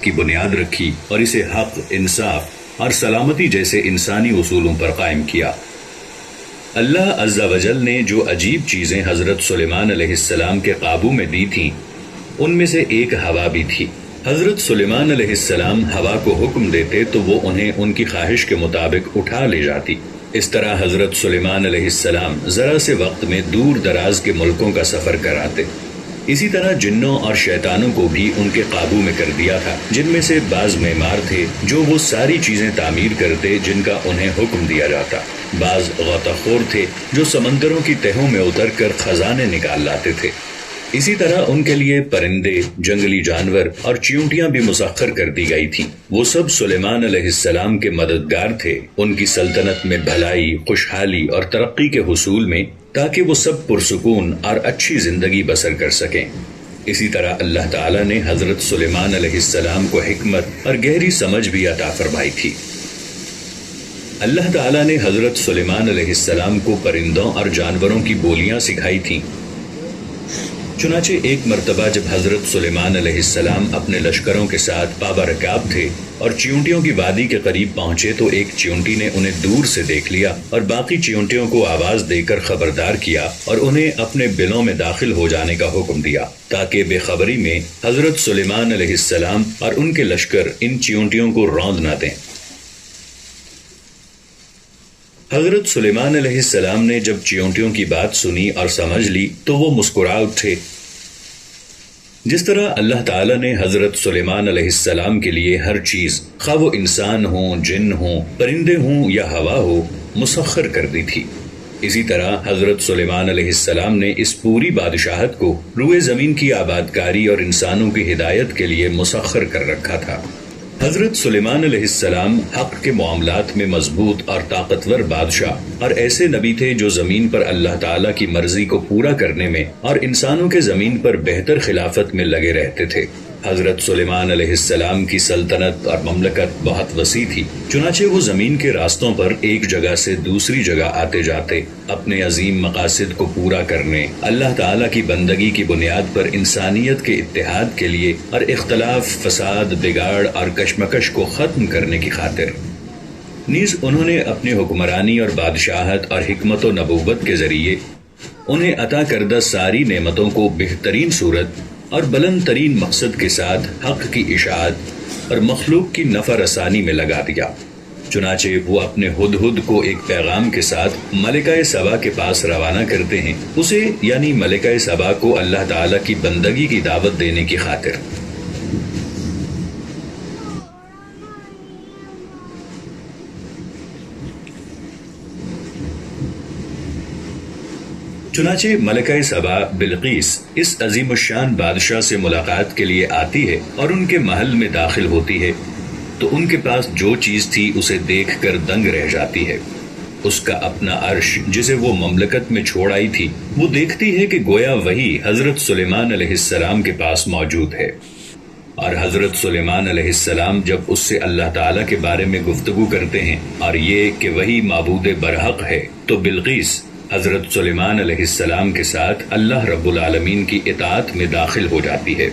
کی بنیاد رکھی اور اسے حق، انصاف اور سلامتی جیسے انسانی اصولوں پر قائم کیا۔ اللہ عز و جل نے جو عجیب چیزیں حضرت سلیمان علیہ السلام کے قابو میں دی تھیں ان میں سے ایک ہوا بھی تھی۔ حضرت سلیمان علیہ السلام ہوا کو حکم دیتے تو وہ انہیں ان کی خواہش کے مطابق اٹھا لے جاتی۔ اس طرح حضرت سلیمان علیہ السلام ذرا سے وقت میں دور دراز کے ملکوں کا سفر کراتے۔ اسی طرح جنوں اور شیطانوں کو بھی ان کے قابو میں کر دیا تھا، جن میں سے بعض معمار تھے جو وہ ساری چیزیں تعمیر کرتے جن کا انہیں حکم دیا جاتا، بعض غوطہ خور تھے جو سمندروں کی تہوں میں اتر کر خزانے نکال لاتے تھے۔ اسی طرح ان کے لیے پرندے، جنگلی جانور اور چیونٹیاں بھی مسخر کر دی گئی تھیں۔ وہ سب سلیمان علیہ السلام کے مددگار تھے ان کی سلطنت میں بھلائی، خوشحالی اور ترقی کے حصول میں، تاکہ وہ سب پرسکون اور اچھی زندگی بسر کر سکیں۔ اسی طرح اللہ تعالیٰ نے حضرت سلیمان علیہ السلام کو حکمت اور گہری سمجھ بھی عطا فرمائی تھی۔ اللہ تعالیٰ نے حضرت سلیمان علیہ السلام کو پرندوں اور جانوروں کی بولیاں سکھائی تھیں۔ چنانچہ ایک مرتبہ جب حضرت سلیمان علیہ السلام اپنے لشکروں کے ساتھ پابہ رکاب تھے اور چیونٹیوں کی وادی کے قریب پہنچے تو ایک چیونٹی نے انہیں دور سے دیکھ لیا اور باقی چیونٹیوں کو آواز دے کر خبردار کیا اور انہیں اپنے بلوں میں داخل ہو جانے کا حکم دیا، تاکہ بے خبری میں حضرت سلیمان علیہ السلام اور ان کے لشکر ان چیونٹیوں کو روند نہ دیں۔ حضرت سلیمان علیہ السلام نے جب چیونٹیوں کی بات سنی اور سمجھ لی تو وہ مسکرا اٹھے۔ جس طرح اللہ تعالیٰ نے حضرت سلیمان علیہ السلام کے لیے ہر چیز، خواہ وہ انسان ہوں، جن ہوں، پرندے ہوں یا ہوا ہو، مسخر کر دی تھی، اسی طرح حضرت سلیمان علیہ السلام نے اس پوری بادشاہت کو روئے زمین کی آبادکاری اور انسانوں کی ہدایت کے لیے مسخر کر رکھا تھا۔ حضرت سلیمان علیہ السلام حق کے معاملات میں مضبوط اور طاقتور بادشاہ اور ایسے نبی تھے جو زمین پر اللہ تعالیٰ کی مرضی کو پورا کرنے میں اور انسانوں کے زمین پر بہتر خلافت میں لگے رہتے تھے۔ حضرت سلیمان علیہ السلام کی سلطنت اور مملکت بہت وسیع تھی، چنانچہ وہ زمین کے راستوں پر ایک جگہ سے دوسری جگہ آتے جاتے، اپنے عظیم مقاصد کو پورا کرنے، اللہ تعالیٰ کی بندگی کی بنیاد پر انسانیت کے اتحاد کے لیے اور اختلاف، فساد، بگاڑ اور کشمکش کو ختم کرنے کی خاطر۔ نیز انہوں نے اپنی حکمرانی اور بادشاہت اور حکمت و نبوت کے ذریعے انہیں عطا کردہ ساری نعمتوں کو بہترین صورت اور بلند ترین مقصد کے ساتھ حق کی اشاعت اور مخلوق کی نفع رسانی میں لگا دیا۔ چنانچہ وہ اپنے ہدہد کو ایک پیغام کے ساتھ ملکہ سبا کے پاس روانہ کرتے ہیں، اسے یعنی ملکہ سبا کو اللہ تعالیٰ کی بندگی کی دعوت دینے کی خاطر۔ چنانچہ ملکہ سبا بلقیس اس عظیم الشان بادشاہ سے ملاقات کے لیے آتی ہے اور ان کے محل میں داخل ہوتی ہے تو ان کے پاس جو چیز تھی اسے دیکھ کر دنگ رہ جاتی ہے۔ اس کا اپنا عرش جسے وہ مملکت میں چھوڑ آئی تھی وہ دیکھتی ہے کہ گویا وہی حضرت سلیمان علیہ السلام کے پاس موجود ہے، اور حضرت سلیمان علیہ السلام جب اس سے اللہ تعالیٰ کے بارے میں گفتگو کرتے ہیں اور یہ کہ وہی معبود برحق ہے تو بلقیس حضرت سلیمان علیہ السلام کے ساتھ اللہ رب العالمین کی اطاعت میں داخل ہو جاتی ہے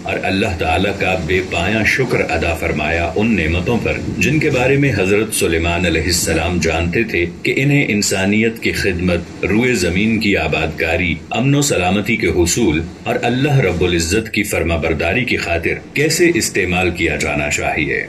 اور اللہ تعالیٰ کا بے پایاں شکر ادا فرمایا ان نعمتوں پر جن کے بارے میں حضرت سلیمان علیہ السلام جانتے تھے کہ انہیں انسانیت کی خدمت، روئے زمین کی آبادکاری، امن و سلامتی کے حصول اور اللہ رب العزت کی فرما برداری کی خاطر کیسے استعمال کیا جانا چاہیے۔